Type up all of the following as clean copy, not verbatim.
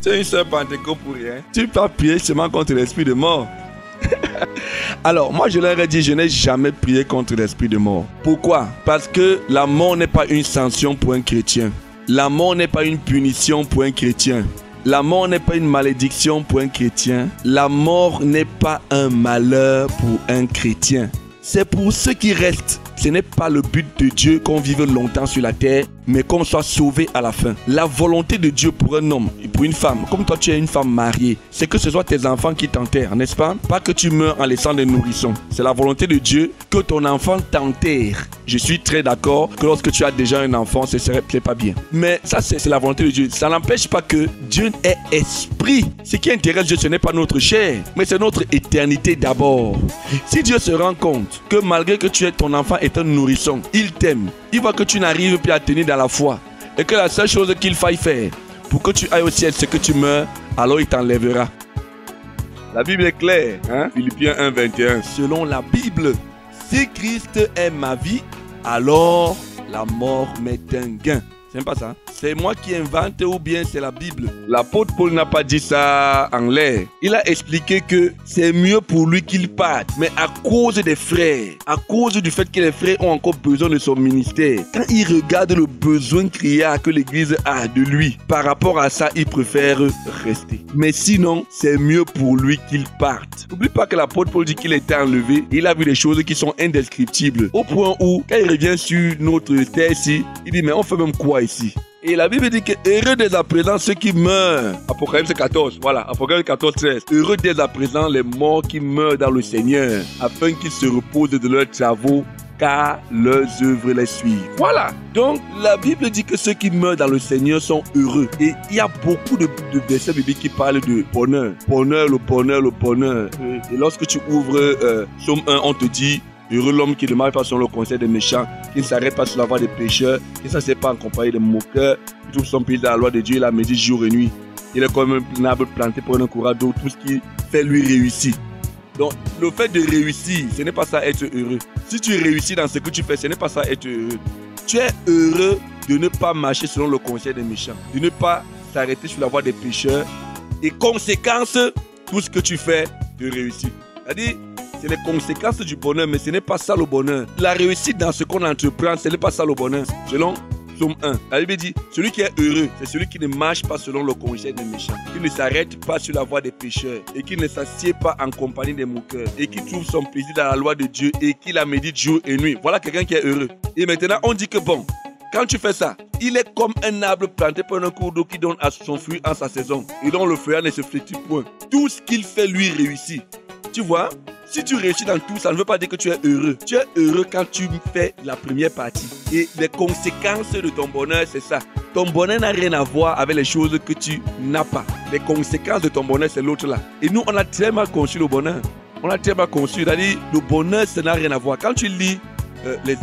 Tu es une sœur Pentecôte pour rien. Tu vas prier seulement contre l'esprit de mort. Alors, moi je leur ai dit, je n'ai jamais prié contre l'esprit de mort. Pourquoi? Parce que la mort n'est pas une sanction pour un chrétien. La mort n'est pas une punition pour un chrétien. La mort n'est pas une malédiction pour un chrétien. La mort n'est pas un malheur pour un chrétien. C'est pour ceux qui restent. Ce n'est pas le but de Dieu qu'on vive longtemps sur la terre, mais qu'on soit sauvé à la fin. La volonté de Dieu pour un homme et pour une femme, comme toi tu es une femme mariée, c'est que ce soit tes enfants qui t'enterrent, n'est-ce pas? Pas que tu meurs en laissant des nourrissons. C'est la volonté de Dieu que ton enfant t'enterre. Je suis très d'accord que lorsque tu as déjà un enfant, ce serait pas bien. Mais ça, c'est la volonté de Dieu. Ça n'empêche pas que Dieu est esprit. Ce qui intéresse Dieu, ce n'est pas notre chair, mais c'est notre éternité d'abord. Si Dieu se rend compte que malgré que tu es ton enfant est un nourrisson, il t'aime. Il voit que tu n'arrives plus à tenir dans la foi et que la seule chose qu'il faille faire pour que tu ailles au ciel, c'est que tu meurs, alors il t'enlèvera. La Bible est claire, hein? Philippiens 1, 21. Selon la Bible, si Christ est ma vie, alors la mort m'est un gain. C'est pas ça. C'est moi qui invente ou bien c'est la Bible. L'apôtre Paul n'a pas dit ça en l'air. Il a expliqué que c'est mieux pour lui qu'il parte. Mais à cause des frères, à cause du fait que les frères ont encore besoin de son ministère, quand il regarde le besoin criard que l'église a de lui, par rapport à ça, il préfère rester. Mais sinon, c'est mieux pour lui qu'il parte. N'oublie pas que l'apôtre Paul dit qu'il était enlevé. Il a vu des choses qui sont indescriptibles. Au point où, quand il revient sur notre terre-ci, il dit, mais on fait même quoi ici? Et la Bible dit que heureux dès à présent ceux qui meurent. Apocalypse 14, voilà, Apocalypse 14, 13. Heureux dès à présent les morts qui meurent dans le Seigneur, afin qu'ils se reposent de leurs travaux, car leurs œuvres les suivent. Voilà. Donc, la Bible dit que ceux qui meurent dans le Seigneur sont heureux. Et il y a beaucoup de versets bibliques qui parlent de bonheur. Bonheur, le bonheur, le bonheur. Et lorsque tu ouvres Psaume 1, on te dit, heureux l'homme qui ne marche pas selon le conseil des méchants, qui ne s'arrête pas sur la voie des pécheurs, qui ne s'assied pas en compagnie des moqueurs, qui trouve son plaisir dans la loi de Dieu, il la médite jour et nuit. Il est comme un arbre planté pour un courant d'eau, tout ce qui fait lui réussir. Donc, le fait de réussir, ce n'est pas ça être heureux. Si tu réussis dans ce que tu fais, ce n'est pas ça être heureux. Tu es heureux de ne pas marcher selon le conseil des méchants, de ne pas s'arrêter sur la voie des pécheurs. Et conséquence, tout ce que tu fais, de réussir. C'est-à-dire, c'est les conséquences du bonheur, mais ce n'est pas ça le bonheur. La réussite dans ce qu'on entreprend, ce n'est pas ça le bonheur. Selon Psaume 1, la Bible dit, celui qui est heureux, c'est celui qui ne marche pas selon le conseil des méchants, qui ne s'arrête pas sur la voie des pécheurs, et qui ne s'assied pas en compagnie des moqueurs, et qui trouve son plaisir dans la loi de Dieu, et qui la médite jour et nuit. Voilà quelqu'un qui est heureux. Et maintenant, on dit que bon, quand tu fais ça, il est comme un arbre planté par un cours d'eau qui donne à son fruit en sa saison, et dont le feuillage ne se flétrit point. Tout ce qu'il fait lui réussit. Tu vois? Si tu réussis dans tout, ça ne veut pas dire que tu es heureux. Tu es heureux quand tu fais la première partie. Et les conséquences de ton bonheur, c'est ça. Ton bonheur n'a rien à voir avec les choses que tu n'as pas. Les conséquences de ton bonheur, c'est l'autre là. Et nous, on a très mal conçu le bonheur. On a très mal conçu. C'est-à-dire, le bonheur, ça n'a rien à voir. Quand tu lis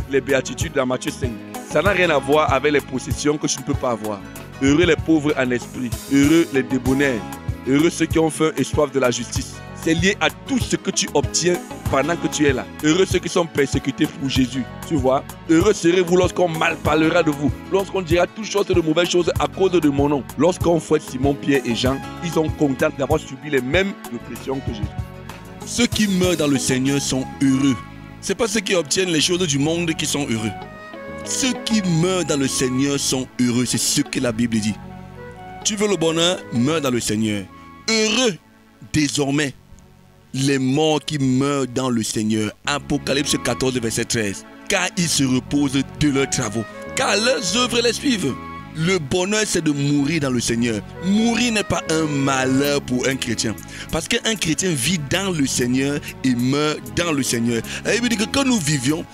les béatitudes dans Matthieu 5, ça n'a rien à voir avec les possessions que tu ne peux pas avoir. Heureux les pauvres en esprit. Heureux les débonnaires. Heureux ceux qui ont faim et soif de la justice. C'est lié à tout ce que tu obtiens pendant que tu es là. Heureux ceux qui sont persécutés pour Jésus. Tu vois? Heureux serez-vous lorsqu'on mal parlera de vous. Lorsqu'on dira toutes choses de mauvaises choses à cause de mon nom. Lorsqu'on fouette Simon, Pierre et Jean, ils sont contents d'avoir subi les mêmes oppressions que Jésus. Ceux qui meurent dans le Seigneur sont heureux. Ce n'est pas ceux qui obtiennent les choses du monde qui sont heureux. Ceux qui meurent dans le Seigneur sont heureux. C'est ce que la Bible dit. Tu veux le bonheur? Meurs dans le Seigneur. Heureux désormais les morts qui meurent dans le Seigneur. Apocalypse 14, verset 13. Car ils se reposent de leurs travaux, car leurs œuvres les suivent. Le bonheur, c'est de mourir dans le Seigneur. Mourir n'est pas un malheur pour un chrétien. Parce qu'un chrétien vit dans le Seigneur et meurt dans le Seigneur. Il veut dire que quand nous vivions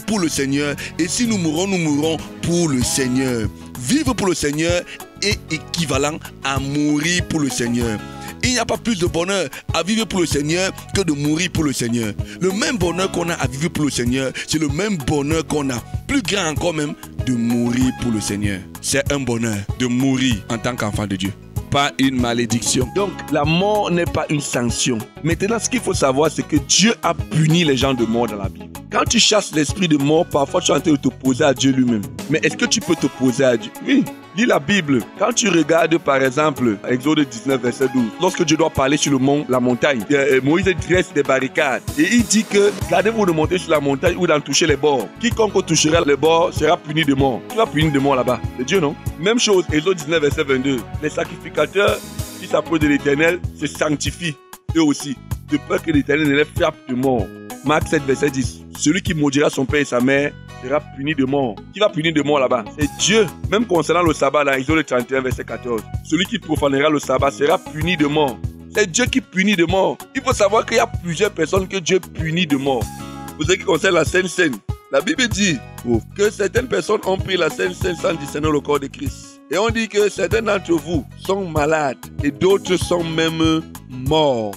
pour le Seigneur. Et si nous mourons pour le Seigneur. Vivre pour le Seigneur est équivalent à mourir pour le Seigneur. Il n'y a pas plus de bonheur à vivre pour le Seigneur que de mourir pour le Seigneur. Le même bonheur qu'on a à vivre pour le Seigneur, c'est le même bonheur qu'on a, plus grand encore même, de mourir pour le Seigneur. C'est un bonheur de mourir en tant qu'enfant de Dieu, pas une malédiction. Donc, la mort n'est pas une sanction. Maintenant, ce qu'il faut savoir, c'est que Dieu a puni les gens de mort dans la Bible. Quand tu chasses l'esprit de mort, parfois tu es en train de t'opposer à Dieu lui-même. Mais est-ce que tu peux t'opposer à Dieu? Oui. Lis la Bible. Quand tu regardes par exemple Exode 19 verset 12, lorsque Dieu doit parler sur le mont, la montagne, Moïse dresse des barricades et il dit que gardez-vous de monter sur la montagne ou d'en toucher les bords. Quiconque touchera les bords sera puni de mort. Qui va punir de mort là-bas? C'est Dieu, non? Même chose, Exode 19 verset 22. Les sacrificateurs qui s'approchent de l'Éternel se sanctifient eux aussi, de peur que l'Éternel ne les frappe de mort. Marc 7 verset 10. Celui qui maudira son père et sa mère sera puni de mort. Qui va punir de mort là-bas? C'est Dieu. Même concernant le sabbat dans Exode 31 verset 14. Celui qui profanera le sabbat sera puni de mort. C'est Dieu qui punit de mort. Il faut savoir qu'il y a plusieurs personnes que Dieu punit de mort. Pour ce qui concerne la Sainte Seine, la Bible dit que certaines personnes ont pris la Sainte Seine sans discerner le corps de Christ. Et on dit que certains d'entre vous sont malades et d'autres sont même morts.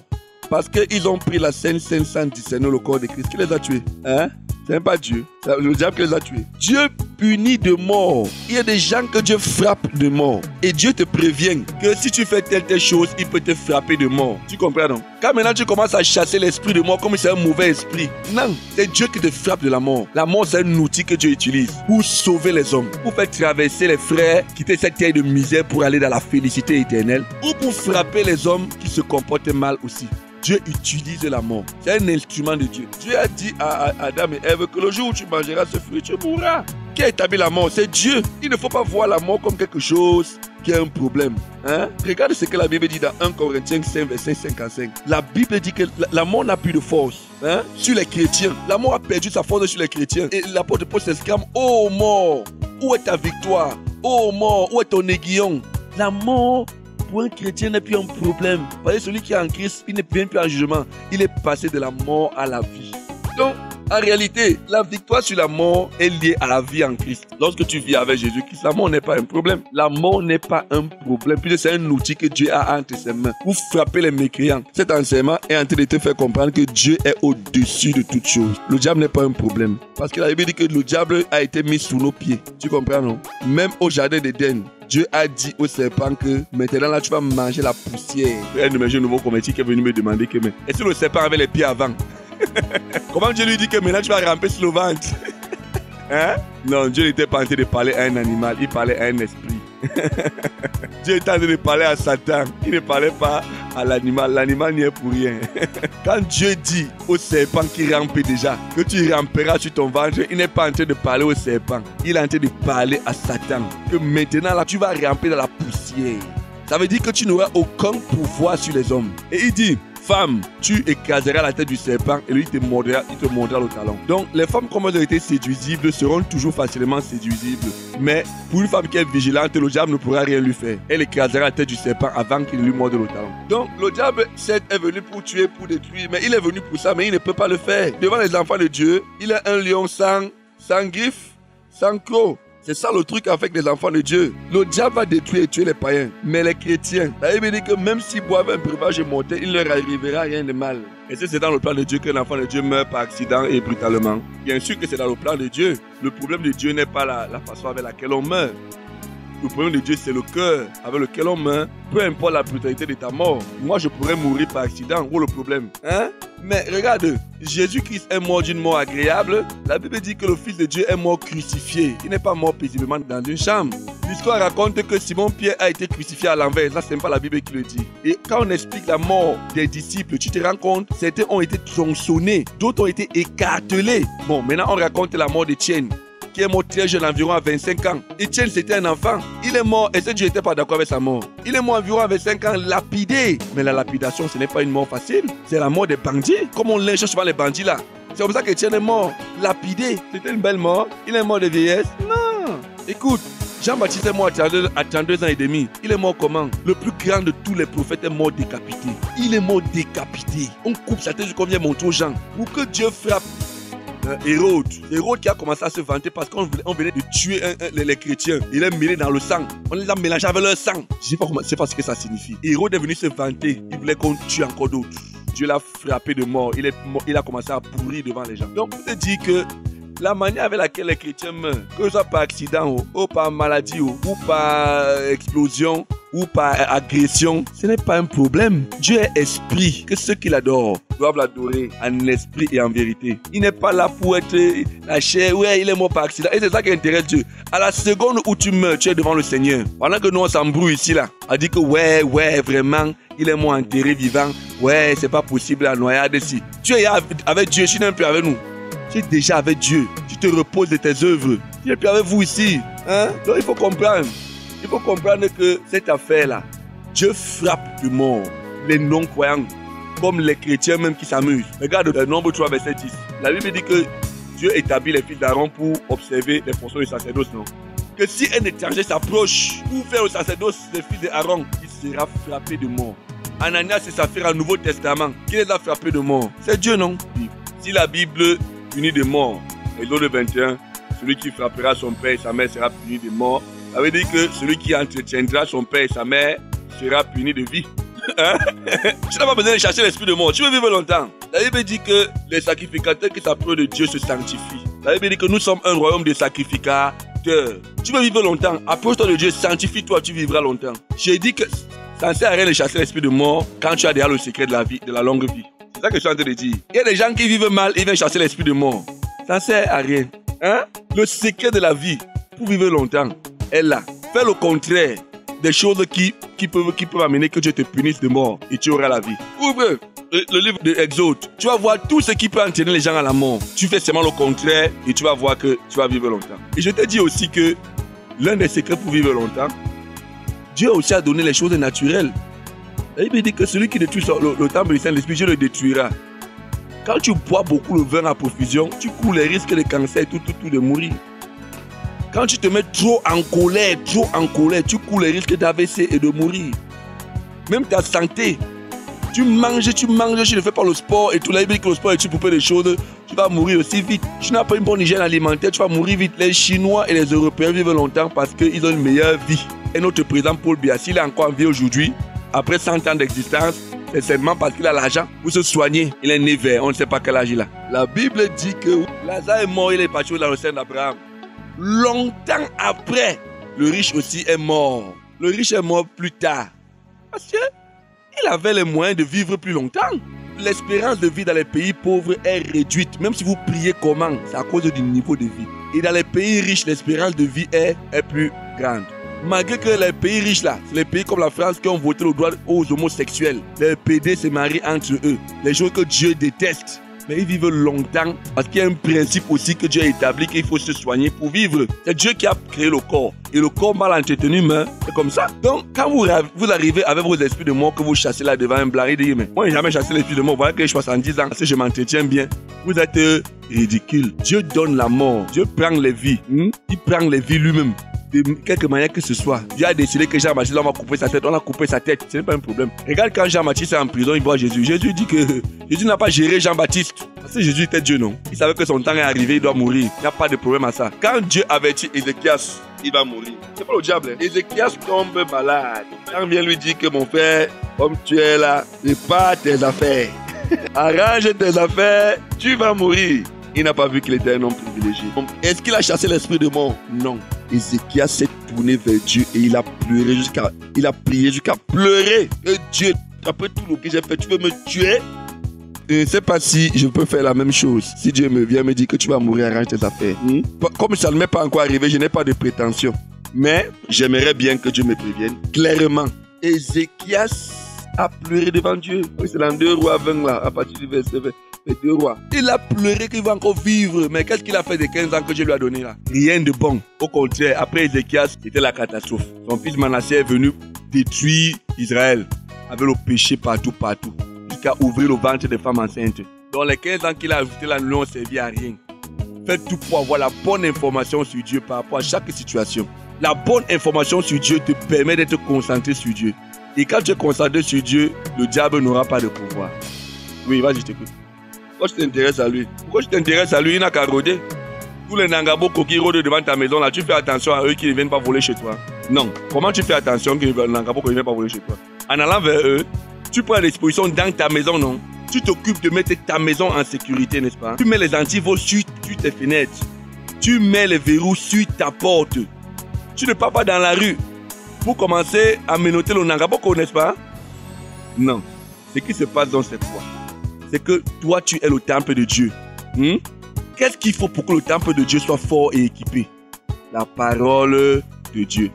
Parce qu'ils ont pris la Sainte Seine sans discerner le corps de Christ. Qui les a tués? Hein? C'est même pas Dieu. C'est le diable qui les a tués. Dieu punit de mort. Il y a des gens que Dieu frappe de mort. Et Dieu te prévient que si tu fais telle chose, il peut te frapper de mort. Tu comprends donc? Quand maintenant tu commences à chasser l'esprit de mort comme si c'est un mauvais esprit. Non, c'est Dieu qui te frappe de la mort. La mort, c'est un outil que Dieu utilise pour sauver les hommes. Pour faire traverser les frères, quitter cette terre de misère pour aller dans la félicité éternelle. Ou pour frapper les hommes qui se comportent mal aussi. Dieu utilise la mort. C'est un instrument de Dieu. Dieu a dit à Adam et Ève que le jour où tu mangeras ce fruit, tu mourras. Qui a établi la mort? C'est Dieu. Il ne faut pas voir la mort comme quelque chose qui est un problème. Hein? Regarde ce que la Bible dit dans 1 Corinthiens 5, verset 55. La Bible dit que la mort n'a plus de force. Hein? Sur les chrétiens. La mort a perdu sa force sur les chrétiens. Et l'apôtre Paul s'exclame: ô mort, où est ta victoire? Ô mort, où est ton aiguillon? La mort, pour un chrétien, n'est plus un problème. Parce que celui qui est en Christ, il ne vient plus en jugement. Il est passé de la mort à la vie. Donc, en réalité, la victoire sur la mort est liée à la vie en Christ. Lorsque tu vis avec Jésus-Christ, la mort n'est pas un problème. La mort n'est pas un problème, puisque c'est un outil que Dieu a entre ses mains pour frapper les mécréants. Cet enseignement est en train de te faire comprendre que Dieu est au-dessus de toutes choses. Le diable n'est pas un problème. Parce que la Bible dit que le diable a été mis sous nos pieds. Tu comprends, non? Même au jardin d'Éden, Dieu a dit au serpent que maintenant là tu vas manger la poussière. Un de mes jeunes nouveaux convertis qui est venu me demander que est-ce que le serpent avait les pieds avant? Comment Dieu lui dit que maintenant tu vas ramper sur le ventre? Hein? Non, Dieu n'était pas en train de parler à un animal, il parlait à un esprit. Dieu était en train de parler à Satan, il ne parlait pas à l'animal. L'animal n'y est pour rien. Quand Dieu dit au serpent qui rampe déjà que tu ramperas sur ton ventre, il n'est pas en train de parler au serpent, il est en train de parler à Satan. Que maintenant là tu vas ramper dans la poussière. Ça veut dire que tu n'auras aucun pouvoir sur les hommes. Et il dit: femme, tu écraseras la tête du serpent et lui il te mordra le talon. Donc les femmes, comme elles ont été séduisibles, seront toujours facilement séduisibles. Mais pour une femme qui est vigilante, le diable ne pourra rien lui faire. Elle écrasera la tête du serpent avant qu'il ne lui morde le talon. Donc le diable est venu pour tuer, pour détruire, mais il est venu pour ça, mais il ne peut pas le faire. Devant les enfants de Dieu, il est un lion sans griffes, sans crocs. C'est ça le truc avec les enfants de Dieu. Le diable va détruire et tuer les païens. Mais les chrétiens, la Bible dit que même s'ils boivent un breuvage mortel, il ne leur arrivera rien de mal. Et c'est dans le plan de Dieu que l'enfant de Dieu meurt par accident et brutalement. Bien sûr que c'est dans le plan de Dieu. Le problème de Dieu n'est pas la façon avec laquelle on meurt. Le problème de Dieu, c'est le cœur avec lequel on meurt. Peu importe la brutalité de ta mort. Moi, je pourrais mourir par accident. Où est le problème? Hein? Mais regarde, Jésus-Christ est mort d'une mort agréable. La Bible dit que le Fils de Dieu est mort crucifié. Il n'est pas mort paisiblement dans une chambre. L'histoire raconte que Simon-Pierre a été crucifié à l'envers. Ça, c'est pas la Bible qui le dit. Et quand on explique la mort des disciples, tu te rends compte, certains ont été tronçonnés, d'autres ont été écartelés. Bon, maintenant on raconte la mort d'Étienne, qui est mort très jeune, environ à 25 ans. Étienne, c'était un enfant. Il est mort, et ce Dieu n'était pas d'accord avec sa mort. Il est mort environ à 25 ans, lapidé. Mais la lapidation, ce n'est pas une mort facile. C'est la mort des bandits. Comme on lynche souvent les bandits là. C'est comme ça qu'Étienne est mort, lapidé. C'était une belle mort. Il est mort de vieillesse. Non. Écoute, Jean-Baptiste est mort à 32 ans et demi. Il est mort comment? Le plus grand de tous les prophètes est mort décapité. Il est mort décapité. On coupe sa tête comme vient montrer aux gens. Pour que Dieu frappe Hérode qui a commencé à se vanter parce qu'on venait de tuer les chrétiens. Il est mêlé dans le sang. On les a mélangés avec leur sang. Je ne sais pas ce que ça signifie. Hérode est venu se vanter. Il voulait qu'on tue encore d'autres. Dieu l'a frappé de mort. Il a commencé à pourrir devant les gens. Donc, on te dit que la manière avec laquelle les chrétiens meurent, que ce soit par accident ou par maladie ou par explosion ou par agression, ce n'est pas un problème. Dieu est esprit, que ceux qui l'adorent doivent l'adorer en esprit et en vérité. Il n'est pas là pour être la chair, ouais, il est mort par accident. Et c'est ça qui intéresse Dieu. À la seconde où tu meurs, tu es devant le Seigneur. Pendant que nous on s'embrouille ici, là, on dit que ouais, vraiment, il est mort enterré vivant. Ouais, c'est pas possible la noyade ici. Tu es avec Dieu, tu n'es plus avec nous. Tu es déjà avec Dieu. Tu te reposes de tes œuvres. Tu n'es plus avec vous ici. Hein? Donc il faut comprendre. Il faut comprendre que cette affaire-là, Dieu frappe de mort les non-croyants, comme les chrétiens même qui s'amusent. Regarde le Nombre 3, verset 10. La Bible dit que Dieu établit les fils d'Aaron pour observer les fonctions du sacerdoce, non? Que si un étranger s'approche pour faire le sacerdoce des fils d'Aaron, il sera frappé de mort. Ananias et Saphira, au Nouveau Testament, qui les a frappés de mort? C'est Dieu, non? Si la Bible punit de mort, Exode 21, celui qui frappera son père et sa mère sera puni de mort. Ça veut dire que celui qui entretiendra son père et sa mère sera puni de vie. Hein? Tu n'as pas besoin de chercher l'esprit de mort. Tu veux vivre longtemps. La Bible dit que les sacrificateurs qui s'approchent de Dieu se sanctifient. La Bible dit que nous sommes un royaume de sacrificateurs. Tu veux vivre longtemps. Approche-toi de Dieu, sanctifie-toi, tu vivras longtemps. J'ai dit que ça ne sert à rien de chasser l'esprit de mort quand tu as déjà le secret de la vie, de la longue vie. C'est ça que je suis en train de dire. Il y a des gens qui vivent mal, ils viennent chasser l'esprit de mort. Ça ne sert à rien. Hein? Le secret de la vie pour vivre longtemps est là. Fais le contraire des choses qui peuvent amener que Dieu te punisse de mort et tu auras la vie. Ouvre le livre de Exode. Tu vas voir tout ce qui peut entraîner les gens à la mort. Tu fais seulement le contraire et tu vas voir que tu vas vivre longtemps. Et je te dis aussi que l'un des secrets pour vivre longtemps, Dieu aussi a donné les choses naturelles. La Bible dit que celui qui détruit le temple du Saint-Esprit, Dieu le détruira. Quand tu bois beaucoup le vin à profusion, tu cours les risques de cancer et tout de mourir. Quand tu te mets trop en colère, tu cours les risques d'AVC et de mourir. Même ta santé. Tu manges, tu ne fais pas le sport et tout. La Bible dit que le sport est pour peu de choses. Tu vas mourir aussi vite. Tu n'as pas une bonne hygiène alimentaire, tu vas mourir vite. Les Chinois et les Européens vivent longtemps parce qu'ils ont une meilleure vie. Et notre président Paul Biya, s'il est encore en vie aujourd'hui, après 100 ans d'existence, c'est seulement parce qu'il a l'argent pour se soigner. Il est né vert, on ne sait pas quel âge il a. La Bible dit que Lazare est mort, il est parti dans le sein d'Abraham. Longtemps après, le riche aussi est mort. Le riche est mort plus tard. Parce qu'il avait les moyens de vivre plus longtemps. L'espérance de vie dans les pays pauvres est réduite. Même si vous priez comment, c'est à cause du niveau de vie. Et dans les pays riches, l'espérance de vie est plus grande. Malgré que les pays riches là, c'est les pays comme la France qui ont voté le droit aux homosexuels. Les PD se marient entre eux. Les choses que Dieu déteste. Mais ils vivent longtemps parce qu'il y a un principe aussi que Dieu a établi qu'il faut se soigner pour vivre. C'est Dieu qui a créé le corps. Et le corps mal entretenu, mais c'est comme ça. Donc, quand vous arrivez avec vos esprits de mort que vous chassez là devant un blanc, il dit, mais moi, je n'ai jamais chassé l'esprit de mort. Voilà que j'ai 70 ans. Si je m'entretiens bien, vous êtes ridicule. Dieu donne la mort. Dieu prend les vies. Il prend les vies lui-même. De quelque manière que ce soit. Dieu a décidé que Jean-Baptiste, on va couper sa tête. On a coupé sa tête. Ce n'est pas un problème. Regarde quand Jean-Baptiste est en prison, il voit Jésus. Jésus dit que Jésus n'a pas géré Jean-Baptiste. Parce que Jésus était Dieu, non? Il savait que son temps est arrivé, il doit mourir. Il n'y a pas de problème à ça. Quand Dieu avertit Ézéchias, il va mourir. C'est pas le diable. Hein? Ézéchias tombe malade. Quand vient lui dire que mon frère, comme tu es là, prépare tes affaires. Arrange tes affaires, tu vas mourir. Il n'a pas vu qu'il était un homme privilégié. Est-ce qu'il a chassé l'esprit de mort? Non. Ézéchias s'est tourné vers Dieu et il a pleuré il a prié jusqu'à pleurer. Que Dieu, après tout ce que j'ai fait, tu veux me tuer? Je ne sais pas si je peux faire la même chose. Si Dieu me vient me dire que tu vas mourir, arrange tes affaires. Comme ça ne m'est pas encore arrivé, je n'ai pas de prétention. Mais j'aimerais bien que Dieu me prévienne clairement. Ézéchias a pleuré devant Dieu. C'est dans 2 Rois 20 là, à partir du verset 20. Les 2 Rois. Il a pleuré qu'il va encore vivre. Mais qu'est-ce qu'il a fait de 15 ans que Dieu lui a donné là? Rien de bon. Au contraire, après Ézéchias, c'était la catastrophe. Son fils Manassé est venu détruire Israël avec le péché partout. Jusqu'à ouvrir le ventre des femmes enceintes. Dans les 15 ans qu'il a ajouté là, ne lui ont servi à rien. Faites tout pour avoir la bonne information sur Dieu par rapport à chaque situation. La bonne information sur Dieu te permet d'être concentré sur Dieu. Et quand tu es concentré sur Dieu, le diable n'aura pas de pouvoir. Oui, vas-y, je t'écoute. Pourquoi tu t'intéresses à lui? Pourquoi tu t'intéresses à lui? Il n'a qu'à rôder. Tous les Nangaboko qui rôdent devant ta maison, là, tu fais attention à eux qui ne viennent pas voler chez toi. Non. Comment tu fais attention que les Nangaboko ne viennent pas voler chez toi? En allant vers eux, tu prends les dispositions dans ta maison, non? Tu t'occupes de mettre ta maison en sécurité, n'est-ce pas? Tu mets les antivols sur tes fenêtres. Tu mets les verrous sur ta porte. Tu ne pars pas dans la rue. pour commencer à menotter le Nangaboko, n'est-ce pas? Non. Ce qui se passe dans cette foi, c'est que toi, tu es le temple de Dieu. Qu'est-ce qu'il faut pour que le temple de Dieu soit fort et équipé? La parole de Dieu,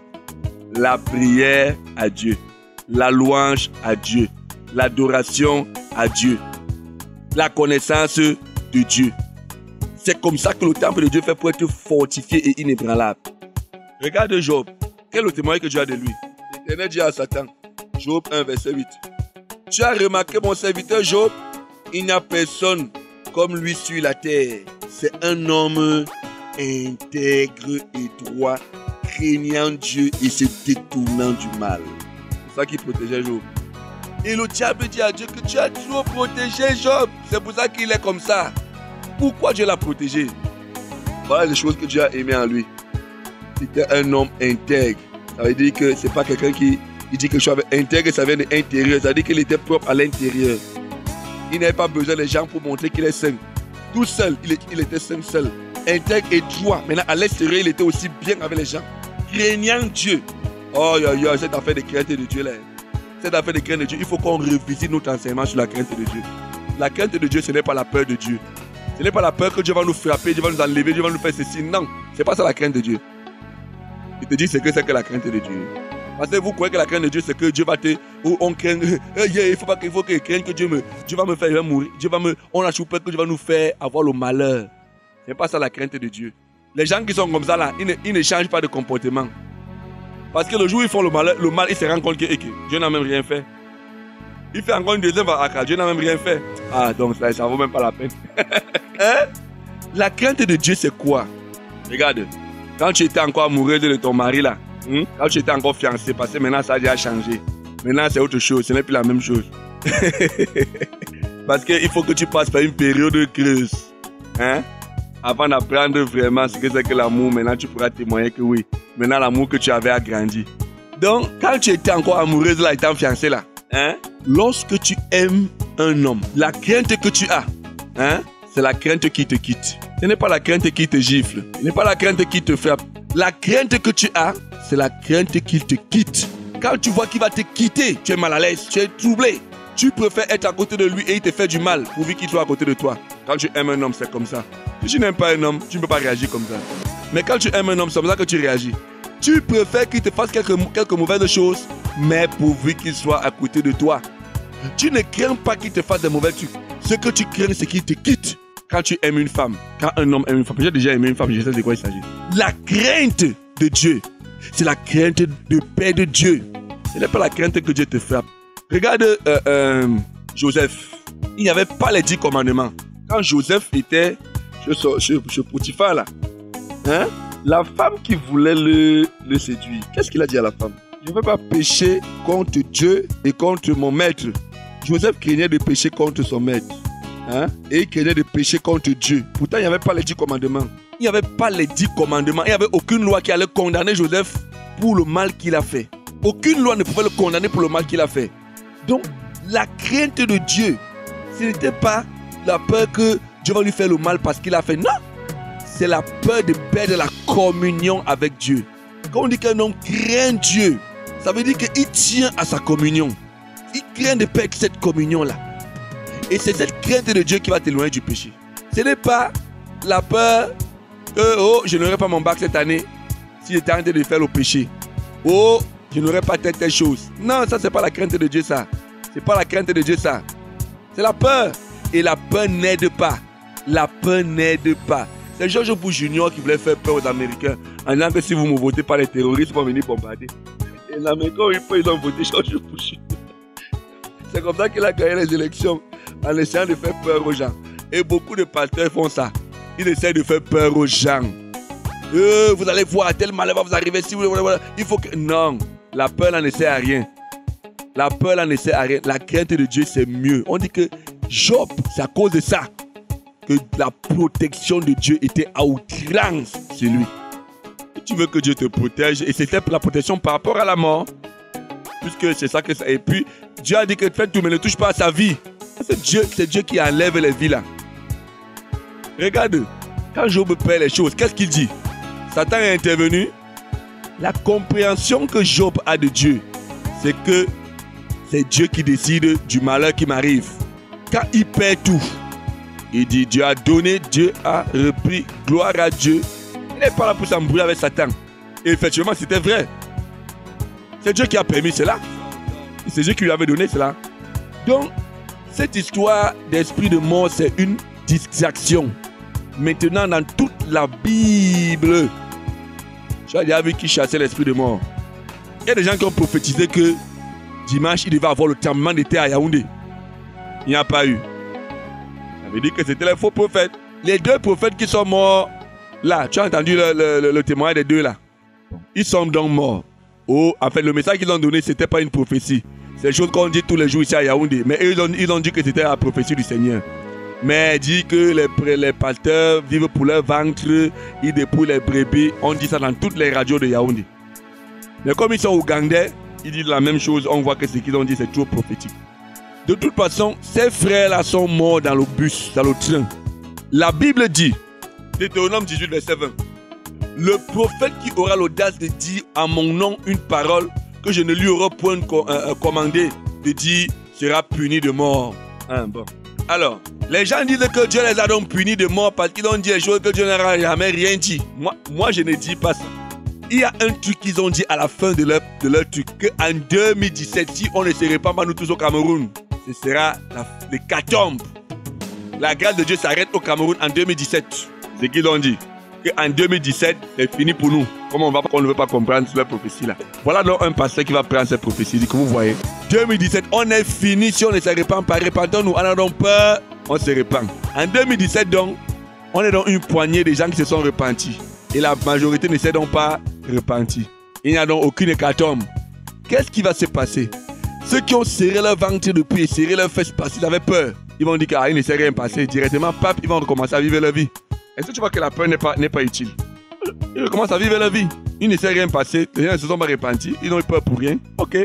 la prière à Dieu, la louange à Dieu, l'adoration à Dieu, la connaissance de Dieu. C'est comme ça que le temple de Dieu fait pour être fortifié et inébranlable. Regarde Job. Quel est le témoignage que Dieu a de lui? L'Éternel dit à Satan, Job 1, verset 8. Tu as remarqué mon serviteur Job? Il n'y a personne comme lui sur la terre. C'est un homme intègre et droit, craignant Dieu et se détournant du mal. C'est ça qui protégeait Job. Et le diable dit à Dieu que tu as trop protégé Job. C'est pour ça qu'il est comme ça. Pourquoi Dieu l'a protégé? Voilà les choses que Dieu a aimées en lui. C'était un homme intègre. Ça veut dire que c'est pas quelqu'un qui dit que je suis intègre, ça vient de l'intérieur. Ça veut dire qu'il était propre à l'intérieur. Il n'avait pas besoin des gens pour montrer qu'il est saint. Tout seul, il était saint seul. Intègre et droit. Maintenant, à l'extérieur, il était aussi bien avec les gens. Craignant Dieu. Oh, cette affaire de crainte de Dieu là. Cette affaire de crainte de Dieu, il faut qu'on revisite notre enseignement sur la crainte de Dieu. La crainte de Dieu, ce n'est pas la peur de Dieu. Ce n'est pas la peur que Dieu va nous frapper, Dieu va nous enlever, Dieu va nous faire ceci. Non, ce n'est pas ça la crainte de Dieu. Il te dit c'est que la crainte de Dieu. Parce que vous croyez que la crainte de Dieu, c'est que Dieu va te... Ou on craint... il faut que craigne que Dieu va me faire, il va mourir. On a peur que Dieu va nous faire avoir le malheur. Ce n'est pas ça la crainte de Dieu. Les gens qui sont comme ça là, ils ne changent pas de comportement. Parce que le jour où ils font le mal, ils se rendent compte que Dieu n'a même rien fait. Il fait encore une deuxième fois, Dieu n'a même rien fait. Ah, donc ça ne vaut même pas la peine. Hein? La crainte de Dieu, c'est quoi? Regarde, quand tu étais encore amoureuse de ton mari là, quand tu étais encore fiancé, parce que maintenant ça a déjà changé. Maintenant c'est autre chose, ce n'est plus la même chose. Parce qu'il faut que tu passes par une période creuse. Hein? Avant d'apprendre vraiment ce que c'est que l'amour, maintenant tu pourras témoigner que oui. Maintenant l'amour que tu avais a grandi. Donc, quand tu étais encore amoureuse là, étant fiancée là, lorsque tu aimes un homme, la crainte que tu as, c'est la crainte qui te quitte. Ce n'est pas la crainte qui te gifle. Ce n'est pas la crainte qui te frappe. La crainte que tu as, c'est la crainte qu'il te quitte. Quand tu vois qu'il va te quitter, tu es mal à l'aise, tu es troublé. Tu préfères être à côté de lui et il te fait du mal pourvu qu'il soit à côté de toi. Quand tu aimes un homme, c'est comme ça. Si tu n'aimes pas un homme, tu ne peux pas réagir comme ça. Mais quand tu aimes un homme, c'est comme ça que tu réagis. Tu préfères qu'il te fasse quelques mauvaises choses, mais pourvu qu'il soit à côté de toi. Tu ne crains pas qu'il te fasse des mauvaises trucs. Ce que tu crains, c'est qu'il te quitte. Quand tu aimes une femme, quand un homme aime une femme, j'ai déjà aimé une femme, je sais de quoi il s'agit. La crainte de Dieu, c'est la crainte de paix de Dieu. Ce n'est pas la crainte que Dieu te frappe. Regarde Joseph. Il n'y avait pas les 10 commandements. Quand Joseph était chez Potiphar là, la femme qui voulait le séduire, qu'est-ce qu'il a dit à la femme? Je ne veux pas pécher contre Dieu et contre mon maître. Joseph craignait de pécher contre son maître. Et il craignait de pécher contre Dieu. Pourtant, il n'y avait pas les 10 commandements. Il n'y avait pas les 10 commandements. Il n'y avait aucune loi qui allait condamner Joseph pour le mal qu'il a fait. Aucune loi ne pouvait le condamner pour le mal qu'il a fait. Donc, la crainte de Dieu, ce n'était pas la peur que Dieu va lui faire le mal parce qu'il a fait. Non, c'est la peur de perdre la communion avec Dieu. Quand on dit qu'un homme craint Dieu, ça veut dire qu'il tient à sa communion. Il craint de perdre cette communion-là. Et c'est cette crainte de Dieu qui va t'éloigner du péché. Ce n'est pas la peur que je n'aurai pas mon bac cette année si j'étais en train de faire le péché. Je n'aurai pas telle chose. Non, ça, c'est pas la crainte de Dieu, ça. C'est pas la crainte de Dieu, ça. C'est la peur. Et la peur n'aide pas. La peur n'aide pas. C'est George Bush Junior qui voulait faire peur aux Américains en disant que si vous ne me votez pas, les terroristes vont venir bombarder. Et les Américains, ils ont voté George Bush. C'est comme ça qu'il a gagné les élections, en essayant de faire peur aux gens. Et beaucoup de pasteurs font ça. Ils essaient de faire peur aux gens. Vous allez voir, tel malheur va vous arriver. Si vous... Il faut que... Non, la peur là ne sert à rien. La peur là ne sert à rien. La crainte de Dieu, c'est mieux. On dit que Job, c'est à cause de ça que la protection de Dieu était à outrance sur lui. Et tu veux que Dieu te protège, et c'était la protection par rapport à la mort. Puisque c'est ça que ça... Et puis, Dieu a dit que fais tout, mais ne touche pas à sa vie. C'est Dieu qui enlève les vies là. Regarde, quand Job perd les choses, qu'est-ce qu'il dit? Satan est intervenu. La compréhension que Job a de Dieu, c'est que c'est Dieu qui décide du malheur qui m'arrive. Quand il perd tout, il dit Dieu a donné, Dieu a repris, gloire à Dieu. Il n'est pas là pour s'embrouiller avec Satan. Et effectivement, c'était vrai. C'est Dieu qui a permis cela. C'est Dieu qui lui avait donné cela. Donc, cette histoire d'esprit de mort, c'est une distraction. Maintenant, dans toute la Bible, tu as déjà vu qui chassait l'esprit de mort. Il y a des gens qui ont prophétisé que dimanche, il devait avoir le tremblement de terre à Yaoundé. Il n'y a pas eu. Ça veut dire que c'était les faux prophètes. Les deux prophètes qui sont morts, là, tu as entendu le témoignage des deux là. Ils sont donc morts. Oh, en fait, le message qu'ils ont donné, ce n'était pas une prophétie. C'est des choses qu'on dit tous les jours ici à Yaoundé. Mais eux, ils ont dit que c'était la prophétie du Seigneur. Mais dit que les pasteurs vivent pour leur ventre, ils dépouillent les brebis. On dit ça dans toutes les radios de Yaoundé. Mais comme ils sont ougandais, ils disent la même chose. On voit que ce qu'ils ont dit, c'est trop prophétique. De toute façon, ces frères-là sont morts dans le bus, dans le train. La Bible dit, Deutéronome 18, verset 20, le prophète qui aura l'audace de dire à mon nom une parole que je ne lui aurai point commandé de dire sera puni de mort. Bon. Alors, les gens disent que Dieu les a donc punis de mort parce qu'ils ont dit des choses que Dieu n'aura jamais rien dit. Moi, je ne dis pas ça. Il y a un truc qu'ils ont dit à la fin de leur truc, qu'en 2017, si on ne se répand pas nous tous au Cameroun, ce sera l'hécatombe. La grâce de Dieu s'arrête au Cameroun en 2017. C'est ce qu'ils ont dit. Qu'en 2017, c'est fini pour nous. Comme on ne veut pas comprendre cette prophétie-là. Voilà donc un pasteur qui va prendre cette prophétie. Que vous voyez. 2017, on est fini si on ne se répand pas. Répandons-nous. On a donc peur, on se répand. En 2017, donc, on est dans une poignée de gens qui se sont repentis. Et la majorité ne s'est donc pas repentis. Il n'y a donc aucune hécatombe. Qu'est-ce qui va se passer? Ceux qui ont serré leur ventre depuis et serré leurs fesses parce qu'ils avaient peur, ils vont dire qu'il ne s'est rien passé. Directement, pape, ils vont recommencer à vivre leur vie. Est-ce que tu vois que la peur n'est pas utile? Ils recommencent à vivre leur vie. Il ne s'est rien passé. Les gens ne se sont pas repentis. Ils n'ont eu peur pour rien. Ok.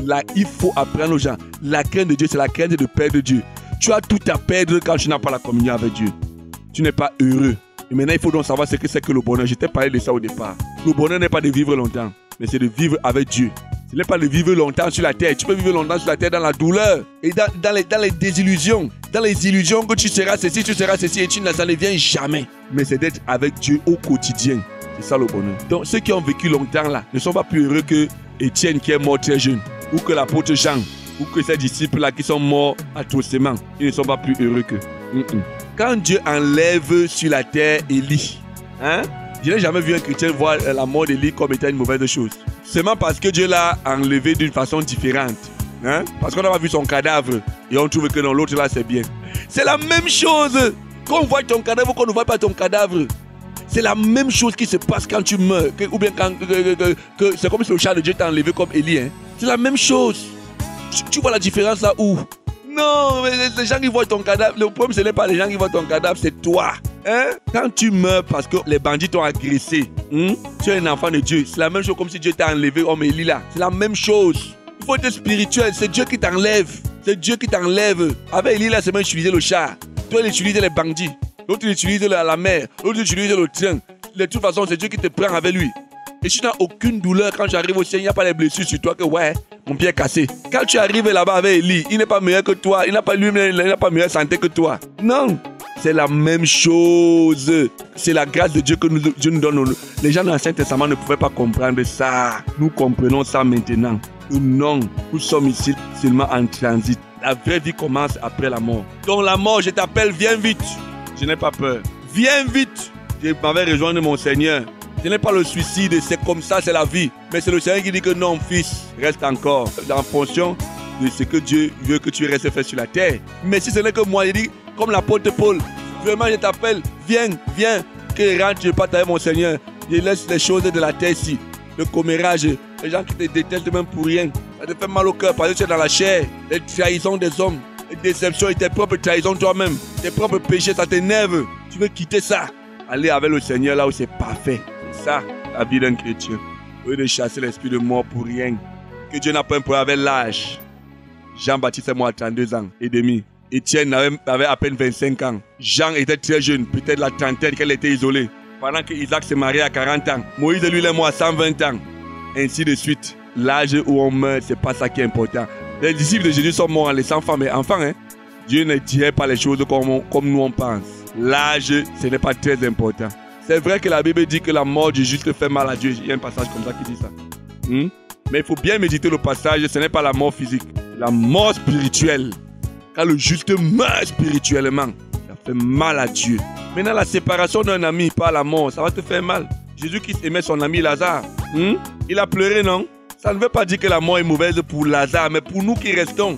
Là, il faut apprendre aux gens. La crainte de Dieu, c'est la crainte de perdre Dieu. Tu as tout à perdre quand tu n'as pas la communion avec Dieu. Tu n'es pas heureux. Et maintenant, il faut donc savoir ce que c'est que le bonheur. Je t'ai parlé de ça au départ. Le bonheur n'est pas de vivre longtemps, mais c'est de vivre avec Dieu. Ce n'est pas de vivre longtemps sur la terre. Tu peux vivre longtemps sur la terre dans la douleur et dans les désillusions. Dans les illusions que tu seras ceci et ça ne vient jamais. Mais c'est d'être avec Dieu au quotidien. C'est ça le bonheur. Donc ceux qui ont vécu longtemps là ne sont pas plus heureux que Étienne qui est mort très jeune. Ou que l'apôtre Jean. Ou que ces disciples là qui sont morts atrocement. Ils ne sont pas plus heureux que. Quand Dieu enlève sur la terre Élie, je n'ai jamais vu un chrétien voir la mort d'Élie comme étant une mauvaise chose. Seulement parce que Dieu l'a enlevé d'une façon différente. Parce qu'on n'a pas vu son cadavre et on trouve que dans l'autre là c'est bien. C'est la même chose qu'on voit ton cadavre ou qu'on ne voit pas ton cadavre. C'est la même chose qui se passe quand tu meurs. Ou bien quand c'est comme si le chat de Dieu t'a enlevé comme Élie. C'est la même chose. Tu vois la différence là où? Non, mais les gens qui voient ton cadavre, le problème ce n'est pas les gens qui voient ton cadavre, c'est toi. Quand tu meurs parce que les bandits t'ont agressé, tu es un enfant de Dieu. C'est la même chose comme si Dieu t'a enlevé comme Élie là. C'est la même chose. Il faut être spirituel, c'est Dieu qui t'enlève. C'est Dieu qui t'enlève. Avec Élie là, c'est même utiliser le chat. Toi, il utilise les bandits. L'autre, il utilise la mer. L'autre, il utilise le train. De toute façon, c'est Dieu qui te prend avec lui. Et si tu n'as aucune douleur quand tu arrives au ciel, il n'y a pas les blessures sur toi que ouais, mon pied est cassé. Quand tu arrives là-bas avec Élie, il n'est pas meilleur que toi. Il n'a pas meilleure santé que toi. Non. C'est la même chose. C'est la grâce de Dieu que Dieu nous donne. Les gens dans l'Ancien Testament ne pouvaient pas comprendre ça. Nous comprenons ça maintenant. Non, nous sommes ici seulement en transit. La vraie vie commence après la mort. Donc la mort, je t'appelle, viens vite. Je n'ai pas peur. Viens vite. Je m'avais rejoint mon Seigneur. Ce n'est pas le suicide, c'est comme ça, c'est la vie. Mais c'est le Seigneur qui dit que non, fils, reste encore. En fonction de ce que Dieu veut que tu restes fait sur la terre. Mais si ce n'est que moi, il dit, comme l'apôtre Paul, vraiment je t'appelle, viens, que rentre pas avec mon Seigneur. Je laisse les choses de la terre ici. Le commérage, les gens qui te détestent même pour rien. Ça te fait mal au cœur parce que tu es dans la chair. Les trahisons des hommes, les déceptions et tes propres trahisons toi-même. Tes propres péchés, ça t'énerve. Tu veux quitter ça. Aller avec le Seigneur là où c'est parfait. C'est ça, la vie d'un chrétien. Au lieu de chasser l'esprit de mort pour rien. Que Dieu n'a pas un problème avec l'âge. Jean-Baptiste est mort à 32 ans et demi. Étienne avait à peine 25 ans. Jean était très jeune, peut-être la trentaine qu'elle était isolée. Pendant que Isaac s'est marié à 40 ans. Moïse, lui, il est mort à 120 ans. ainsi de suite. L'âge où on meurt, c'est pas ça qui est important. Les disciples de Jésus sont morts en laissant enfants, mais enfin, hein, Dieu ne dirait pas les choses comme nous on pense. L'âge, ce n'est pas très important. C'est vrai que la Bible dit que la mort du juste fait mal à Dieu. Il y a un passage comme ça qui dit ça. Mais il faut bien méditer le passage, ce n'est pas la mort physique. La mort spirituelle. Quand le juste meurt spirituellement, ça fait mal à Dieu. Maintenant, la séparation d'un ami par la mort, ça va te faire mal. Jésus-Christ aimait son ami Lazare. Il a pleuré, non? Ça ne veut pas dire que la mort est mauvaise pour Lazare, mais pour nous qui restons.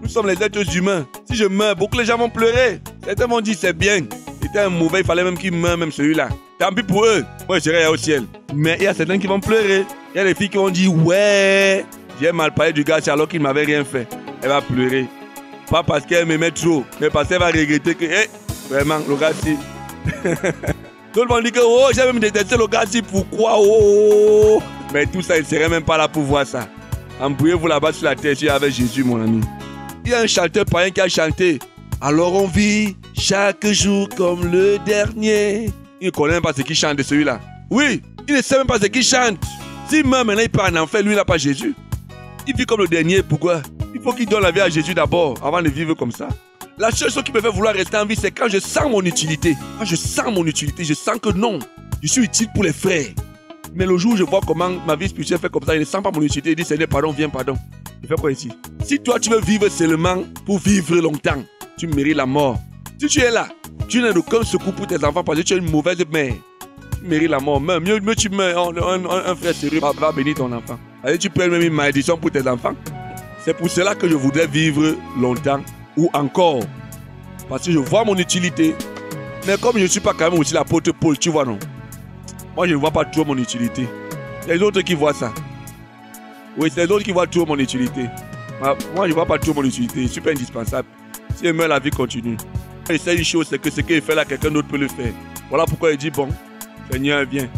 Nous sommes les êtres humains. Si je meurs, beaucoup de gens vont pleurer. Certains vont dire c'est bien. C'était un mauvais, il fallait même qu'il meure, même celui-là. Tant pis pour eux. Moi, je serai au ciel. Mais il y a certains qui vont pleurer. Il y a des filles qui vont dire ouais, j'ai mal parlé du gars alors qu'il ne m'avait rien fait. Elle va pleurer. Pas parce qu'elle m'aimait trop, mais parce qu'elle va regretter que, vraiment, le gars, si. Tout le monde dit que, oh, j'ai même détesté le gars, si, pourquoi, oh. Mais tout ça, il ne serait même pas là pour voir ça. Embrouillez-vous là-bas sur la terre, je suis avec Jésus, mon ami. Il y a un chanteur païen qui a chanté. Alors on vit chaque jour comme le dernier. Il ne connaît même pas ce qu'il chante de celui-là. Oui, il ne sait même pas ce qu'il chante. S'il meurt maintenant, il part en enfer, lui, il n'a pas Jésus. Il vit comme le dernier, pourquoi? Il faut qu'il donne la vie à Jésus d'abord, avant de vivre comme ça. La seule chose qui me fait vouloir rester en vie, c'est quand je sens mon utilité. Quand je sens mon utilité, je sens que non, je suis utile pour les frères. Mais le jour où je vois comment ma vie spirituelle fait comme ça, il ne sent pas mon utilité, il dit Seigneur, pardon, viens, pardon. Il fait quoi ici? Si toi, tu veux vivre seulement pour vivre longtemps, tu mérites la mort. Si tu es là, tu n'as aucun secours pour tes enfants parce que tu es une mauvaise mère. Tu mérites la mort. Mieux tu meurs, un frère sérieux va bénir ton enfant. Allez, tu peux même une malédiction pour tes enfants. C'est pour cela que je voudrais vivre longtemps ou encore. Parce que je vois mon utilité. Mais comme je ne suis pas quand même aussi l'apôtre Paul, tu vois non? Moi, je ne vois pas trop mon utilité. C'est les autres qui voient ça. Oui, c'est les autres qui voient trop mon utilité. Moi, je ne vois pas trop mon utilité. Je suis pas indispensable. Si je meurs, la vie continue. Et c'est une chose, c'est que ce qu'il fait là, quelqu'un d'autre peut le faire. Voilà pourquoi il dit, bon, Seigneur, viens.